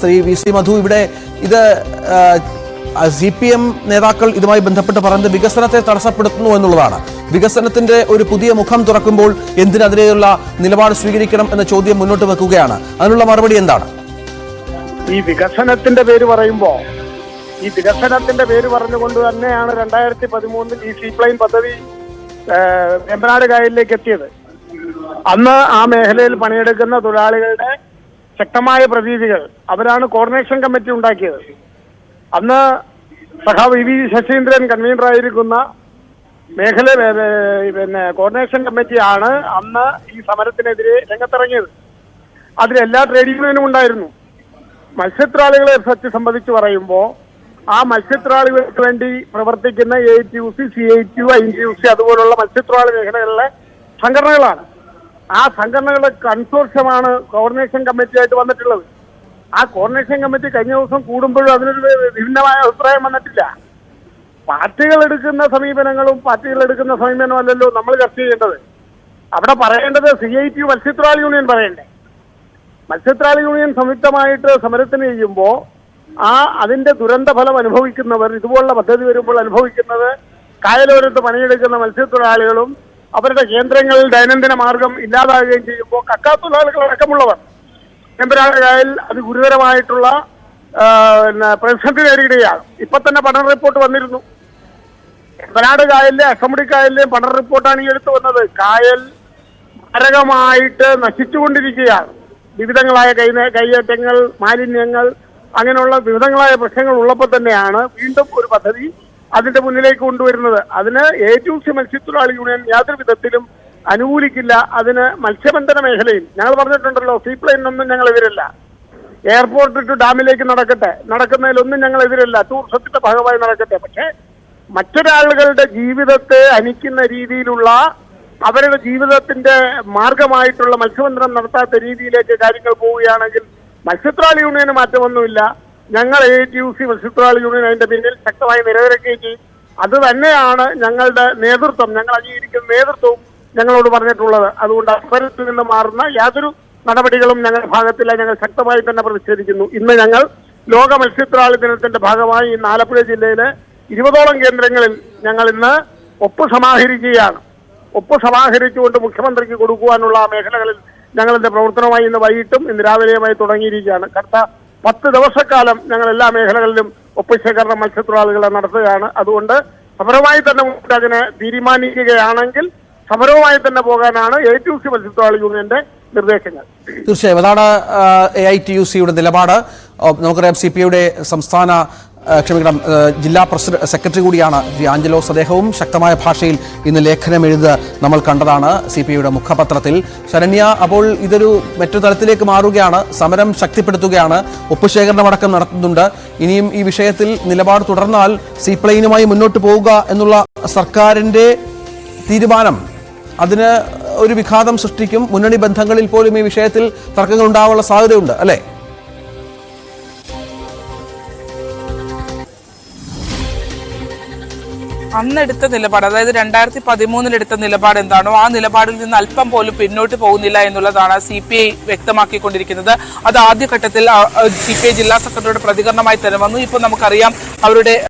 Shri VC മധു, ഇവിടെ ഇത് CPM നേതാക്കൾ ഇതുമായി ബന്ധപ്പെട്ട് പറയുന്നത് വികസനത്തെ തടസ്സപ്പെടുത്തുന്നു എന്നുള്ളതാണ്. വികസനത്തിന്റെ ഒരു പുതിയ മുഖം തുറക്കുമ്പോൾ എന്തിനെതിരെയുള്ള നിലപാട് സ്വീകരിക്കണം എന്ന ചോദ്യം മുന്നോട്ട് വെക്കുകയാണ്. അതിനുള്ള മറുപടി എന്താണ്? ഈ വികസനത്തിന്റെ പേര് പറഞ്ഞുകൊണ്ട് തന്നെയാണ് 2013 ഈ സീപ്ലെയിൻ പദ്ധതി വെമ്പനാട് കായലിലേക്ക് എത്തിയത്. അന്ന് ആ മേഖലയിൽ പണിയെടുക്കുന്ന തൊഴിലാളികളുടെ ശക്തമായ പ്രതീതികൾ, അവരാണ് കോർഡിനേഷൻ കമ്മിറ്റി ഉണ്ടാക്കിയത്. അന്ന് സഖാവ് VV ശശീന്ദ്രൻ കൺവീനറായിരിക്കുന്ന കോർഡിനേഷൻ കമ്മിറ്റിയാണ് അന്ന് ഈ സമരത്തിനെതിരെ രംഗത്തിറങ്ങിയത്. അതിൽ എല്ലാ ട്രേഡ് യൂണിയനും ഉണ്ടായിരുന്നു. മത്സ്യത്തൊഴിലാളികളെ സംബന്ധിച്ച് പറയുമ്പോൾ ആ മത്സ്യത്തൊഴിലാളികൾക്ക് വേണ്ടി പ്രവർത്തിക്കുന്ന ATUC, CITU, INTUC അതുപോലുള്ള മത്സ്യത്തൊഴിലാളി മേഖലകളിലെ സംഘടനകളാണ്. ആ സംഘടനകളുടെ കൺസോർഷ്യമാണ് കോർഡിനേഷൻ കമ്മിറ്റിയായിട്ട് വന്നിട്ടുള്ളത്. ആ കോർഡിനേഷൻ കമ്മിറ്റി കഴിഞ്ഞ ദിവസം കൂടുമ്പോഴും അതിനൊരു വിഭിന്നമായ അഭിപ്രായം വന്നിട്ടില്ല. പാർട്ടികൾ എടുക്കുന്ന സമീപനവും അല്ലല്ലോ നമ്മൾ ചർച്ച ചെയ്യേണ്ടത്. അവിടെ പറയേണ്ടത് CITU മത്സ്യത്തൊഴിലാളി യൂണിയൻ പറയണ്ടേ. മത്സ്യത്തൊഴിലാളി യൂണിയൻ സംയുക്തമായിട്ട് സമരത്തിന് ചെയ്യുമ്പോൾ അതിന്റെ ദുരന്ത ഫലം അനുഭവിക്കുന്നവർ, ഇതുപോലുള്ള പദ്ധതി വരുമ്പോൾ അനുഭവിക്കുന്നത് കായലോരത്ത് പണിയെടുക്കുന്ന മത്സ്യത്തൊഴിലാളികളും അവരുടെ കേന്ദ്രങ്ങളിൽ ദൈനംദിന മാർഗം ഇല്ലാതാകുകയും ചെയ്യുമ്പോൾ കക്കാത്തൊഴിലാളികൾ അടക്കമുള്ളവർ വെമ്പനാട് കായൽ അത് ഗുരുതരമായിട്ടുള്ള പ്രതിസന്ധി നേരിടുകയാണ്. ഇപ്പൊ തന്നെ പഠന റിപ്പോർട്ട് വന്നിരുന്നു. വെമ്പനാട് കായലിലെ അഷ്ടമുടി കായലിലെയും പഠന റിപ്പോർട്ടാണ് ഈ എടുത്തു വന്നത്. കായൽ മാരകമായിട്ട് നശിച്ചുകൊണ്ടിരിക്കുകയാണ്. വിവിധങ്ങളായ കൈയേറ്റങ്ങൾ, മാലിന്യങ്ങൾ, അങ്ങനെയുള്ള വിവിധങ്ങളായ പ്രശ്നങ്ങൾ ഉള്ളപ്പോൾ തന്നെയാണ് വീണ്ടും ഒരു പദ്ധതി അതിന്റെ മുന്നിലേക്ക് കൊണ്ടുവരുന്നത്. അതിന് ATUC മത്സ്യത്തൊഴിലാളി യൂണിയൻ യാതൊരു വിധത്തിലും അനുകൂലിക്കില്ല. അതിന് മത്സ്യബന്ധന മേഖലയിൽ ഞങ്ങൾ പറഞ്ഞിട്ടുണ്ടല്ലോ, സീപ്ലെയിനൊന്നും ഞങ്ങൾ എതിരല്ല. എയർപോർട്ട് ടു ഡാമിലേക്ക് നടക്കുന്നതിലൊന്നും ഞങ്ങൾ എതിരല്ല. ടൂറിസത്തിന്റെ ഭാഗമായി നടക്കട്ടെ. പക്ഷേ മറ്റൊരാളുകളുടെ ജീവിതത്തെ ഹനിക്കുന്ന രീതിയിലുള്ള, അവരുടെ ജീവിതത്തിന്റെ മാർഗമായിട്ടുള്ള മത്സ്യബന്ധനം നടത്താത്ത രീതിയിലേക്ക് കാര്യങ്ങൾ പോവുകയാണെങ്കിൽ മത്സ്യത്തൊഴിലാളി യൂണിയന് മാറ്റമൊന്നുമില്ല. ഞങ്ങൾ ATUC മത്സ്യത്തൊഴിലാളി യൂണിയൻ അതിന്റെ പിന്നിൽ ശക്തമായി നിലനിൽക്കുകയും ചെയ്യും. അത് തന്നെയാണ് ഞങ്ങളുടെ നേതൃത്വം, ഞങ്ങൾ അംഗീകരിക്കുന്ന നേതൃത്വവും ഞങ്ങളോട് പറഞ്ഞിട്ടുള്ളത്. അതുകൊണ്ട് അപ്പരത്തിൽ നിന്ന് മാറുന്ന യാതൊരു നടപടികളും ഞങ്ങളുടെ ഭാഗത്തില്ല. ഞങ്ങൾ ശക്തമായി തന്നെ പ്രതിഷേധിക്കുന്നു. ഇന്ന് ഞങ്ങൾ ലോക മത്സ്യത്തൊഴിലാളി ദിനത്തിന്റെ ഭാഗമായി ഇന്ന് ആലപ്പുഴ ജില്ലയിലെ 20ഓളം കേന്ദ്രങ്ങളിൽ ഞങ്ങൾ ഇന്ന് ഒപ്പ് സമാഹരിക്കുകയാണ്. ഒപ്പ് സമാഹരിച്ചുകൊണ്ട് മുഖ്യമന്ത്രിക്ക് കൊടുക്കുവാനുള്ള മേഖലകളിൽ ഞങ്ങളുടെ പ്രവർത്തനമായി ഇന്ന് വൈകിട്ടും ഇന്ന് രാവിലെയുമായി തുടങ്ങിയിരിക്കുകയാണ്. അടുത്ത 10 ദിവസക്കാലം ഞങ്ങൾ എല്ലാ മേഖലകളിലും ഒപ്പ് ശേഖരണം മത്സ്യത്തൊഴിലാളികളെ നടത്തുകയാണ്. അതുകൊണ്ട് സമരമായി തന്നെ അതിനെ തീരുമാനിക്കുകയാണെങ്കിൽ സമരവുമായി തന്നെ പോകാനാണ് ATUC മത്സ്യത്തൊഴിലാളി യൂണിയന്റെ നിർദ്ദേശങ്ങൾ. തീർച്ചയായും അതാണ് AITUCയുടെ നിലപാട്. നമുക്കറിയാം CPIയുടെ ജില്ലാ സെക്രട്ടറി കൂടിയാണ് ശ്രീ ആഞ്ചലോസ്. അദ്ദേഹവും ശക്തമായ ഭാഷയിൽ ഇന്ന് ലേഖനം എഴുതുക നമ്മൾ കണ്ടതാണ് CPIയുടെ മുഖപത്രത്തിൽ. ശരണ്യ, അപ്പോൾ ഇതൊരു മറ്റൊരു തലത്തിലേക്ക് മാറുകയാണ്, സമരം ശക്തിപ്പെടുത്തുകയാണ്, ഒപ്പുശേഖരണമടക്കം നടത്തുന്നുണ്ട്. ഇനിയും ഈ വിഷയത്തിൽ നിലപാട് തുടർന്നാൽ സീപ്ലെയിനുമായി മുന്നോട്ട് പോവുക എന്നുള്ള സർക്കാരിന്റെ തീരുമാനം അതിന് ഒരു വിഘാതം സൃഷ്ടിക്കും. മുന്നണി ബന്ധങ്ങളിൽ പോലും ഈ വിഷയത്തിൽ തർക്കങ്ങൾ ഉണ്ടാവാനുള്ള സാധ്യതയുണ്ട് അല്ലേ? അന്നെടുത്ത നിലപാട്, അതായത് 2013 എടുത്ത നിലപാട് എന്താണോ ആ നിലപാടിൽ നിന്ന് അല്പം പോലും പിന്നോട്ട് പോകുന്നില്ല എന്നുള്ളതാണ് CPI വ്യക്തമാക്കിക്കൊണ്ടിരിക്കുന്നത്. അത് ആദ്യഘട്ടത്തിൽ CPI ജില്ലാ സെക്രട്ടറിയുടെ പ്രതികരണമായി തന്നെ വന്നു. ഇപ്പോൾ നമുക്കറിയാം അവരുടെ